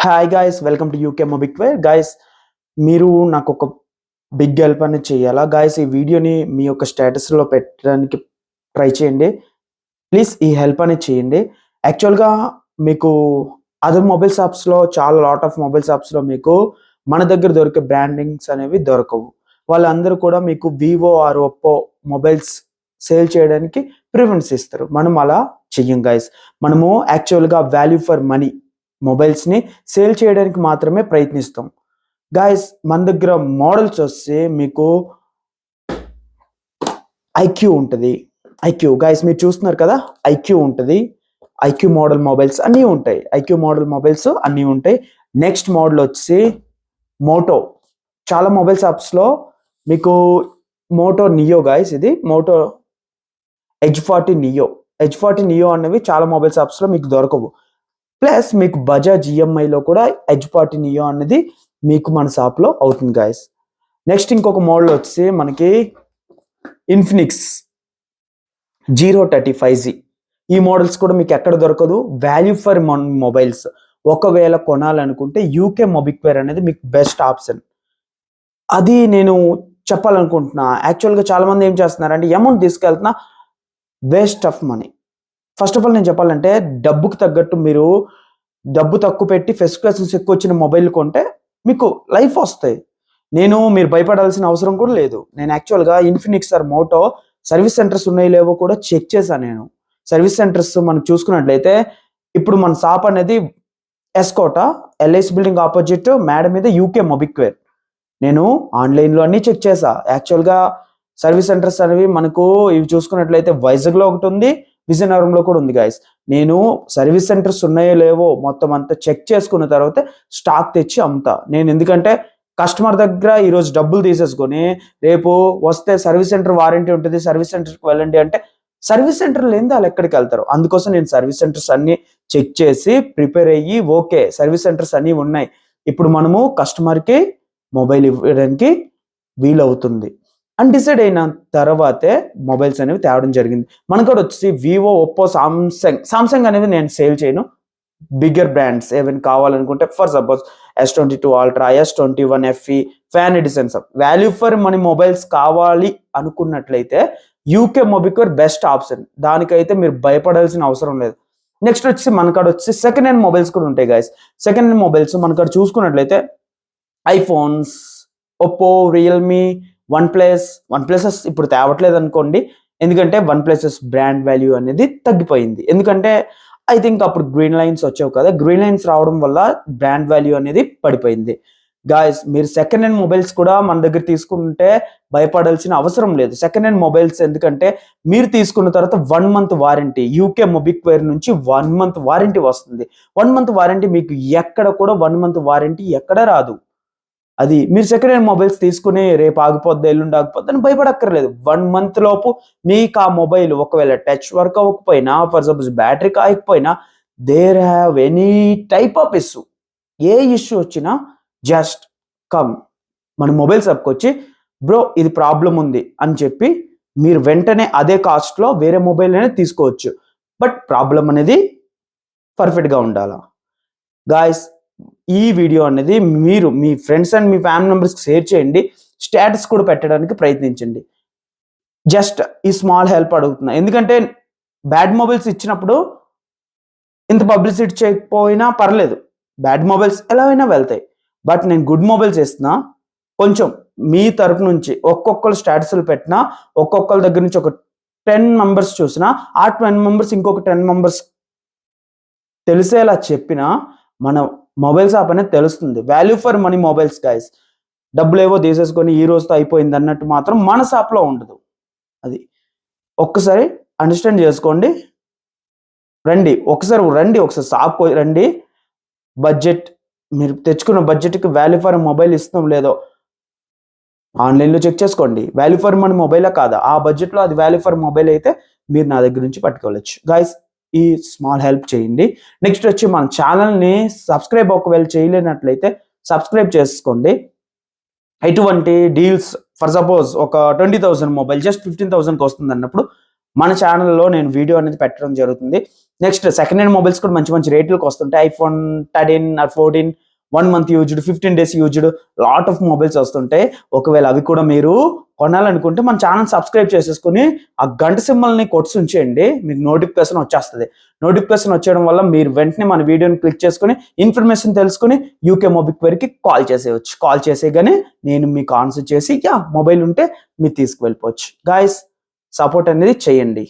Hi guys, welcome to UK Mobiqware. Guys, మీరు నాకు ఒక బిగ్ హెల్ప్ అనేది చేయాలా గాయ్స్? ఈ వీడియోని మీ యొక్క స్టేటస్లో పెట్టడానికి ట్రై చేయండి. ప్లీజ్ ఈ హెల్ప్ అనేది చేయండి. యాక్చువల్గా మీకు అదర్ మొబైల్ షాప్స్లో చాలా లాట్ ఆఫ్ మొబైల్ షాప్స్లో మీకు మన దగ్గర దొరికే బ్రాండింగ్స్ అనేవి దొరకవు. వాళ్ళందరూ కూడా మీకు Vivo or Oppo mobiles sale చేయడానికి ప్రిఫరెన్స్ ఇస్తారు. మనం అలా చెయ్యం గాయ్స్. మనము యాక్చువల్గా వాల్యూ ఫర్ మనీ మొబైల్స్ని సేల్ చేయడానికి మాత్రమే ప్రయత్నిస్తాం. గాయస్, మన దగ్గర మోడల్స్ వస్తే మీకు ఐక్యూ ఉంటుంది. ఐక్యూ గాయస్ మీరు చూస్తున్నారు కదా, ఐక్యూ ఉంటుంది. ఐక్యూ మోడల్ మొబైల్స్ అన్నీ ఉంటాయి. ఐక్యూ మోడల్ మొబైల్స్ అన్నీ ఉంటాయి. నెక్స్ట్ మోడల్ వచ్చి మోటో. చాలా మొబైల్ షాప్స్లో మీకు మోటో నియో గాయస్, ఇది Moto H40 Neo. H40 Neo అనేవి చాలా మొబైల్ షాప్స్లో మీకు దొరకవు. ప్లస్ మీకు బజాజ్ ఈఎంఐలో కూడా H40 నియో అనేది మీకు మన షాప్లో అవుతుంది గాయస్. నెక్స్ట్ ఇంకొక మోడల్ వచ్చి మనకి ఇన్ఫినిక్స్ 035Z. ఈ మోడల్స్ కూడా మీకు ఎక్కడ దొరకదు. వాల్యూ ఫర్ మొబైల్స్ ఒకవేళ కొనాలనుకుంటే యూకే మొబిక్వేర్ అనేది మీకు బెస్ట్ ఆప్షన్. అది నేను చెప్పాలనుకుంటున్నా. యాక్చువల్గా చాలామంది ఏం చేస్తున్నారంటే అమౌంట్ తీసుకెళ్తున్నా, waste of money. First of all నేను చెప్పాలంటే డబ్బుకి తగ్గట్టు మీరు డబ్బు తక్కువ పెట్టి స్పెసిఫికేషన్స్ ఎక్కువ వచ్చిన మొబైల్ కొంటే మీకు లైఫ్ వస్తాయి. మీరు భయపడాల్సిన అవసరం కూడా లేదు. నేను యాక్చువల్గా Infinix or Moto service centres ఉన్నాయో లేవో కూడా చెక్ చేశాను. నేను సర్వీస్ సెంటర్స్ మనం చూసుకున్నట్లయితే ఇప్పుడు మన షాప్ అనేది ఎస్కోట ఎల్ఐసి బిల్డింగ్ ఆపోజిట్ మేడ మీద యూకే మొబిక్వేర్. నేను ఆన్లైన్లో అన్నీ చెక్ చేశా. యాక్చువల్గా సర్వీస్ సెంటర్స్ అనేవి మనకు ఇవి చూసుకున్నట్లయితే వైజాగ్లో ఒకటి ఉంది, విజయనగరంలో కూడా ఉంది గాయస్. నేను సర్వీస్ సెంటర్స్ ఉన్నాయో లేవో మొత్తం అంతా చెక్ చేసుకున్న తర్వాత స్టాక్ తెచ్చి అమ్ముతా. ఎందుకంటే కస్టమర్ దగ్గర ఈరోజు డబ్బులు తీసేసుకొని రేపు వస్తే సర్వీస్ సెంటర్ వారంటీ ఉంటుంది, సర్వీస్ సెంటర్కి వెళ్ళండి అంటే సర్వీస్ సెంటర్ లేని వాళ్ళు ఎక్కడికి వెళ్తారు? అందుకోసం నేను సర్వీస్ సెంటర్స్ అన్ని చెక్ చేసి ప్రిపేర్ అయ్యి ఓకే సర్వీస్ సెంటర్స్ అన్నీ ఉన్నాయి, ఇప్పుడు మనము కస్టమర్కి మొబైల్ ఇవ్వడానికి వీలవుతుంది అని డిసైడ్ అయిన తర్వాతే మొబైల్స్ అనేవి తేవడం జరిగింది. మనకు కూడా వచ్చి వివో, ఒప్పో, సామ్సంగ్ అనేది నేను సేల్ చేయను. బిగ్గర్ బ్రాండ్స్ ఏమైనా కావాలనుకుంటే for suppose S22 Ultra, S21 FE, fan editions, value for money mobiles కావాలి అనుకున్నట్లయితే యూకే మొబిక్వేర్ బెస్ట్ ఆప్షన్. దానికైతే మీరు భయపడాల్సిన అవసరం లేదు. నెక్స్ట్ వచ్చి మనకాడ వచ్చి సెకండ్ హ్యాండ్ మొబైల్స్ కూడా ఉంటాయి గాయస్. సెకండ్ హ్యాండ్ మొబైల్స్ మనకాడ చూసుకున్నట్లయితే iPhones, Oppo, Realme, one plus ఇప్పుడు తేవట్లేదు అనుకోండి. ఎందుకంటే వన్ ప్లస్ బ్రాండ్ వాల్యూ అనేది తగ్గిపోయింది. ఎందుకంటే ఐ థింక్ అప్పుడు గ్రీన్ లైన్స్ వచ్చావు కదా, గ్రీన్ లైన్స్ రావడం వల్ల బ్రాండ్ వాల్యూ అనేది పడిపోయింది. గాయస్, మీరు సెకండ్ హ్యాండ్ మొబైల్స్ కూడా మన దగ్గర తీసుకుంటే భయపడాల్సిన అవసరం లేదు. సెకండ్ హ్యాండ్ మొబైల్స్ ఎందుకంటే మీరు తీసుకున్న తర్వాత 1 month వారంటీ, యూకే మొబిక్వేర్ నుంచి 1 month వారంటీ వస్తుంది. 1 month వారంటీ మీకు ఎక్కడ కూడా 1 month వారంటీ ఎక్కడ రాదు. అది మీరు సెకండ్ హ్యాండ్ మొబైల్స్ తీసుకుని రేపు ఆగిపోద్ది, ఎల్లుండి ఆగిపోద్ది అని భయపడక్కర్లేదు. 1 month లోపు మీకు ఆ మొబైల్ ఒకవేళ టచ్ వర్క్ అవ్వకపోయినా, ఫర్ సపోజ్ బ్యాటరీ కాయకపోయినా, there have any type of issue, ఏ ఇష్యూ వచ్చినా జస్ట్ కమ్ మన మొబైల్ షాప్కి వచ్చి బ్రో ఇది ప్రాబ్లం ఉంది అని చెప్పి మీరు వెంటనే అదే కాస్ట్లో వేరే మొబైల్ అనేది తీసుకోవచ్చు. బట్ ప్రాబ్లం అనేది పర్ఫెక్ట్గా ఉండాలా. గాయస్, ఈ వీడియో అనేది మీరు మీ ఫ్రెండ్స్ అండ్ మీ ఫ్యామిలీ మెంబర్స్కి షేర్ చేయండి. స్టేటస్ కూడా పెట్టడానికి ప్రయత్నించండి. జస్ట్ ఈ స్మాల్ హెల్ప్ అడుగుతున్నా. ఎందుకంటే బ్యాడ్ మొబైల్స్ ఇచ్చినప్పుడు ఇంత పబ్లిసిటీ చేయకపోయినా పర్లేదు, బ్యాడ్ మొబైల్స్ ఎలా అయినా వెళ్తాయి. బట్ నేను గుడ్ మొబైల్స్ ఇస్తున్నా. కొంచెం మీ తరపు నుంచి ఒక్కొక్కరు స్టేటస్లు పెట్టినా, ఒక్కొక్కరి దగ్గర నుంచి ఒక 10 members చూసినా, ఆ 10 members ఇంకొక 10 members తెలిసేలా చెప్పినా మన మొబైల్ షాప్ అనేది తెలుస్తుంది. Value for money mobiles guys. డబ్బులు ఏవో తీసేసుకొని ఈ రోజుతో అయిపోయింది అన్నట్టు మాత్రం మన షాప్లో ఉండదు. అది ఒక్కసారి అండర్స్టాండ్ చేసుకోండి. ఒకసారి షాప్కి రండి. బడ్జెట్, మీరు తెచ్చుకున్న బడ్జెట్కి వాల్యూ ఫర్ మొబైల్ ఇస్తున్నాం లేదో ఆన్లైన్లో చెక్ చేసుకోండి. వాల్యూ ఫర్ మనీ మొబైలే కాదా, ఆ బడ్జెట్లో అది వాల్యూ ఫర్ మొబైల్ అయితే మీరు నా దగ్గర నుంచి పట్టుకోవచ్చు. గైస్, ఈ స్మాల్ హెల్ప్ చేయండి. నెక్స్ట్ వచ్చి మన ఛానల్ని సబ్స్క్రైబ్ ఒకవేళ చేయలేనట్లయితే సబ్స్క్రైబ్ చేసుకోండి. ఎటువంటి డీల్స్, ఫర్ సపోజ్ ఒక 20,000 మొబైల్ జస్ట్ 15,000కి వస్తుంది అన్నప్పుడు మన ఛానల్లో నేను వీడియో అనేది పెట్టడం జరుగుతుంది. నెక్స్ట్ సెకండ్ హ్యాండ్ మొబైల్స్ కూడా మంచి మంచి రేట్లకు వస్తుంటాయి. IPhone 13 or 14 1 month used, 15 days used, lot of mobiles వస్తుంటాయి. ఒకవేళ అవి కూడా మీరు కొనాలనుకుంటే మన ఛానల్ సబ్స్క్రైబ్ చేసేసుకుని ఆ గంట సింబల్ని కొట్టి ఉంచేయండి, మీకు నోటిఫికేషన్ వచ్చేస్తుంది. నోటిఫికేషన్ వచ్చేయడం వల్ల మీరు వెంటనే మన వీడియోని క్లిక్ చేసుకుని ఇన్ఫర్మేషన్ తెలుసుకుని యూకే మొబిక్వేర్కి కాల్ చేసేయచ్చు. కాల్ చేసేయగానే నేను మీకు ఆన్సర్ చేసి మొబైల్ ఉంటే మీరు తీసుకువెళ్ళిపోవచ్చు. గాయస్, సపోర్ట్ అనేది చేయండి.